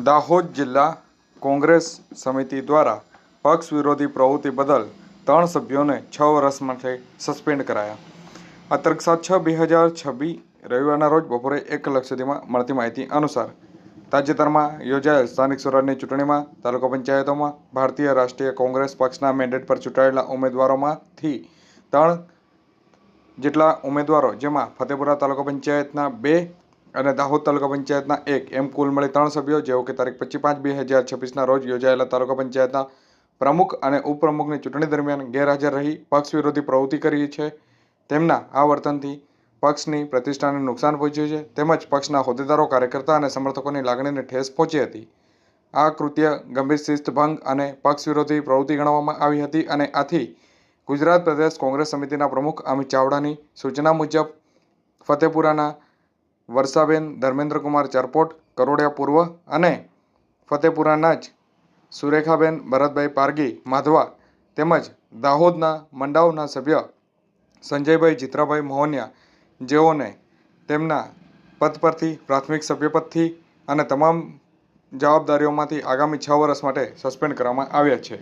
દાહોદ જિલ્લા કોંગ્રેસ સમિતિ દ્વારા પક્ષ વિરોધી પ્રવૃત્તિ બદલ 3 સભ્યોને 6 વર્ષ માટે સસ્પેન્ડ કરાયા. આ તારીખ 7/6/2026 રવિવારના રોજ બપોરે 1 કલાક સુધીમાં મળતી માહિતી અનુસાર તાજેતરમાં યોજાયેલ સ્થાનિક સ્વરાજની ચૂંટણીમાં તાલુકા પંચાયતોમાં ભારતીય રાષ્ટ્રીય કોંગ્રેસ પક્ષના મેન્ડેટ પર ચૂંટાયેલા ઉમેદવારોમાંથી 3 જેટલા ઉમેદવારો, જેમાં ફતેપુરા તાલુકા પંચાયતના 2 અને દાહોદ તાલુકા પંચાયતના 1 એમ કુલ મળી 3 સભ્યો, જેઓ કે તારીખ 25/5/2026ના રોજ યોજાયેલા તાલુકા પંચાયતના પ્રમુખ અને ઉપપ્રમુખની ચૂંટણી દરમિયાન ગેરહાજર રહી પક્ષ વિરોધી પ્રવૃત્તિ કરી છે. તેમના આ વર્તનથી પક્ષની પ્રતિષ્ઠાને નુકસાન પહોંચ્યું છે, તેમજ પક્ષના હોદ્દેદારો, કાર્યકર્તા અને સમર્થકોની લાગણીને ઠેસ પહોંચી હતી. આ કૃત્ય ગંભીર શિસ્તભંગ અને પક્ષ વિરોધી પ્રવૃત્તિ ગણવામાં આવી હતી અને આથી ગુજરાત પ્રદેશ કોંગ્રેસ સમિતિના પ્રમુખ અમિત ચાવડાની સૂચના મુજબ ફતેપુરાના વર્ષાબેન ધર્મેન્દ્રકુમાર ચારપોટ, કરોડિયા પૂર્વ અને ફતેપુરાના જ સુરેખાબેન ભરતભાઈ પારગી માધવા તેમજ દાહોદના મંડાવના સભ્ય સંજયભાઈ જીત્રાભાઈ મોહનિયા, જેઓને તેમના પદ પરથી, પ્રાથમિક સભ્યપદથી અને તમામ જવાબદારીઓમાંથી આગામી 6 વર્ષ માટે સસ્પેન્ડ કરવામાં આવ્યા છે.